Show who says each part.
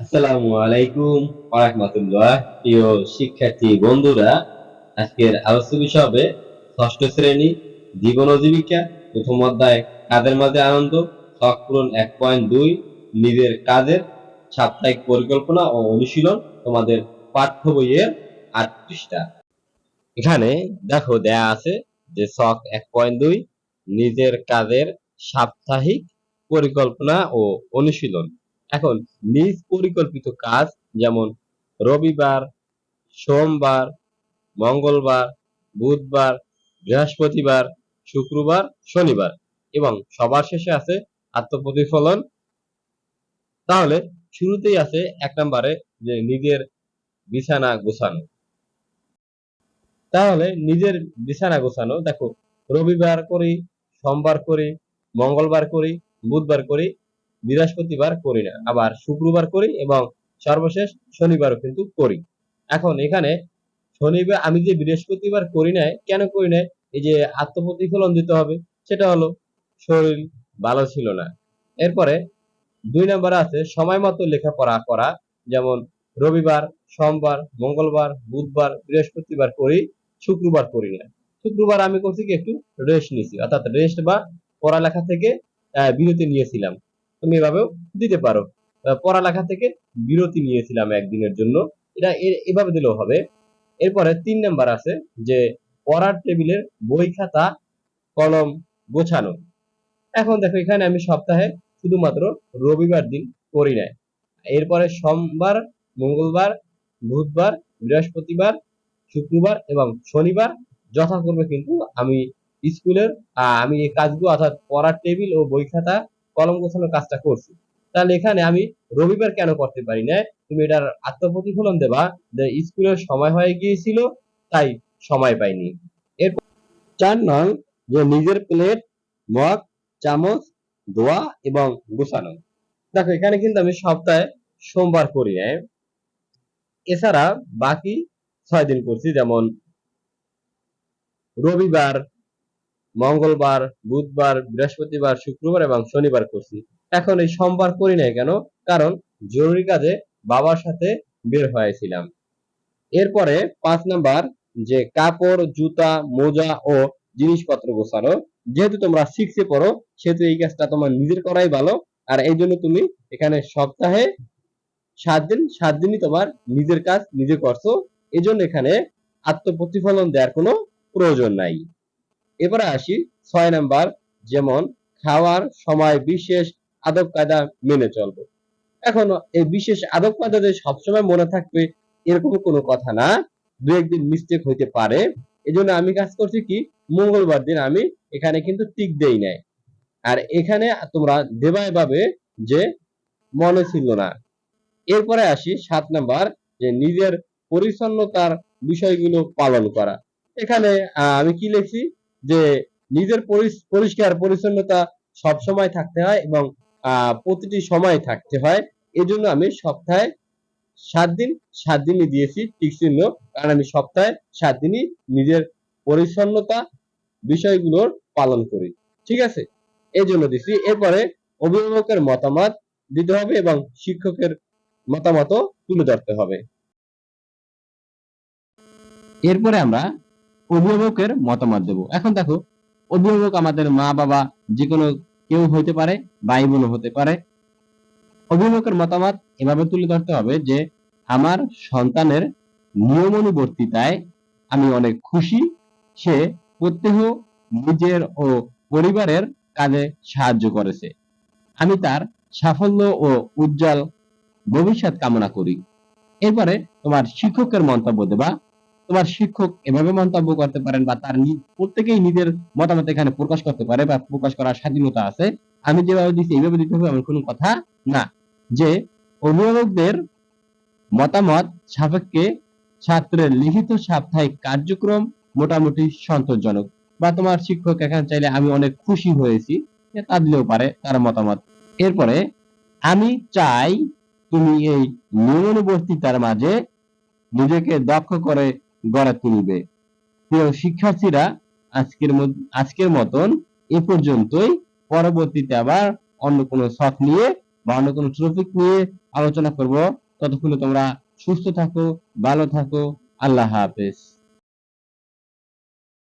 Speaker 1: আসসালামু আলাইকুম ওয়া রাহমাতুল্লাহ। প্রিয় শিক্ষার্থী বন্ধুরা, আজকের আলোচ্য বিষয় হবে ষষ্ঠ শ্রেণী জীবন ও জীবিকা, প্রথম অধ্যায় কাজের মাঝে আনন্দ, শখ পূরণ 1.2, নিজের কাজের সাপ্তাহিক পরিকল্পনা ও অনুশীলন, তোমাদের পাঠ্য বইয়ের 8 পৃষ্ঠা। এখানে দেখো দেয়া আছে যে শখ 1.2 নিজের কাজের সাপ্তাহিক পরিকল্পনা ও অনুশীলন। এখন নিজ পরিকল্পিত কাজ যেমন রবিবার, সোমবার, মঙ্গলবার, বুধবার, বৃহস্পতিবার, শুক্রবার, শনিবার এবং সবার শেষে আছে আত্মপ্রতিফলন। তাহলে শুরুতেই আছে 1 নম্বরে যে নিজের বিছানা গোছানো। তাহলে নিজের বিছানা গোছানো দেখো, রবিবার করি, সোমবার করি, মঙ্গলবার করি, বুধবার করি, বৃহস্পতিবার করি না, আবার শুক্রবার করি এবং সর্বশেষ শনিবারও কিন্তু করি। এখন এখানে শনিবার আমি যে বৃহস্পতিবার করি নাই, কেন করি নাই? এই যে আত্মপ্রতিফলন দিতে হবে, সেটা হলো শরীর ভালো ছিল না। এরপরে 2 নম্বরে আছে সময় মতো লেখাপড়া করা, যেমন রবিবার, সোমবার, মঙ্গলবার, বুধবার, বৃহস্পতিবার করি, শুক্রবার করি না। শুক্রবার আমি করছি কি একটু রেস্ট নিছি, অর্থাৎ রেস্ট বা পড়ালেখা থেকে বিরতি নিয়েছিলাম। তুমি এভাবেও দিতে পারো, পড়ালেখা থেকে বিরতি নিয়েছিলাম একদিনের জন্য, এটা এভাবে দিলেও হবে। এরপরে 3 নাম্বার আছে যে পড়ার টেবিলের বই খাতা কলম গোছানো। এখন দেখো এখানে আমি সপ্তাহে শুধুমাত্র রবিবার দিন করি নাই, এরপরে সোমবার, মঙ্গলবার, বুধবার, বৃহস্পতিবার, শুক্রবার এবং শনিবার যথাক্রমে কিন্তু আমি স্কুলের আমি এই কাজগুলো অর্থাৎ পড়ার টেবিল ও বই খাতা কলম গোছানোর কাজটা করছি। তাহলে এখানে আমি রবিবার কেন করতে পারি না? তুমি এটার আত্মপ্রতিফলন দেবা যে স্কুলের সময় হয়ে গিয়েছিল, তাই সময় পাইনি। এরপর 4 নং যে নিজের প্লেট, মগ, চামচ ধোয়া এবং গোছানো। দেখো এখানে কিন্তু আমি সপ্তাহে সোমবার করি নাই, এছাড়া বাকি 6 দিন করছি, যেমন রবিবার, মঙ্গলবার, বুধবার, বৃহস্পতিবার, শুক্রবার এবং শনিবার করছি। এখন এই সোমবার করি নাই কেন? কারণ জরুরি কাজে বাবার সাথে বের হয়েছিলাম। এরপরে 5 নাম্বার যে কাপড়, জুতা, মোজা ও জিনিসপত্র গোছানো। যেহেতু তোমরা 6 এ পড়ো, সেহেতু এই কাজটা তোমার নিজের করাই ভালো। আর এই জন্য তুমি এখানে সপ্তাহে 7 দিনই তোমার নিজের কাজ নিজে করছো, এজন্য এখানে আত্মপ্রতিফলন দেওয়ার কোনো প্রয়োজন নাই। এবারে আসি 6 নাম্বার, যেমন খাওয়ার সময় বিশেষ আদব কায়দা মেনে চলবো। এখন এই বিশেষ আদব কায়দা যে সবসময় মনে থাকবে এরকম কোনো কথা না, 2-1 দিন মিস্টেক হইতে পারে। এজন্য আমি কাজ করছি কি, মঙ্গলবার দিন আমি এখানে কিন্তু টিক দেই নাই। আর এখানে তোমরা দেবা এভাবে যে মনে ছিল না। এরপরে আসি 7 নাম্বার যে নিজের পরিচ্ছন্নতার বিষয়গুলো পালন করা। এখানে আমি কি লিখছি যে নিজের পরিষ্কার পরিচ্ছন্নতা সবসময় থাকতে হয় এবং প্রতিটি সময় থাকতে হয়। এজন্য আমি সপ্তাহে 7 দিন 7 দিনই দিয়েছি টিক চিহ্ন, কারণ আমি সপ্তাহে 7 দিনই নিজের পরিচ্ছন্নতা বিষয়গুলোর পালন করি। ঠিক আছে, এই জন্য দিছি। এরপরে অভিভাবকের মতামত দিতে হবে এবং শিক্ষকের মতামত তুলে ধরতে হবে। এরপরে আমরা অভিভাবকের মতামত দেব। এখন দেখো, অভিভাবক আমাদের মা বাবা যে কোনো কেউ হতে পারে, ভাই বোনও হতে পারে। অভিভাবকের মতামত এভাবে তুলে ধরতে হবে যে আমার সন্তানের নিয়মানুবর্তিতায় আমি অনেক খুশি, সে প্রত্যহ নিজের ও পরিবারের কাজে সাহায্য করেছে, আমি তার সাফল্য ও উজ্জ্বল ভবিষ্যৎ কামনা করি। এরপরে তোমার শিক্ষকের মন্তব্য দেবা। তোমার শিক্ষক এভাবে মন্তব্য করতে পারেন বা তার প্রত্যেকেই নিজের মতামত এখানে প্রকাশ করতে পারে বা প্রকাশ করার স্বাধীনতা আছে। আমি যেভাবে দিচ্ছি এইভাবে দিতে হবে এমন কোনো কথা না। যে অভিভাবকদের মতামত সাপেক্ষে ছাত্রের লিখিত সাপ্তাহিক কার্যক্রম মোটামুটি সন্তোষজনক, বা তোমার শিক্ষক এখানে চাইলে আমি অনেক খুশি হয়েছি তা দিলেও পারে তার মতামত। এরপরে আমি চাই তুমি এই নিয়মানুবর্তিতার মাঝে নিজেকে দক্ষ করে গড়ে তুলবে। প্রিয় শিক্ষার্থীরা, আজকের মতন এ পর্যন্তই। পরবর্তীতে আবার অন্য কোনো শখ নিয়ে বা অন্য কোনো টপিক নিয়ে
Speaker 2: আলোচনা করব। ততক্ষণে তোমরা সুস্থ থাকো, ভালো থাকো। আল্লাহ হাফেজ।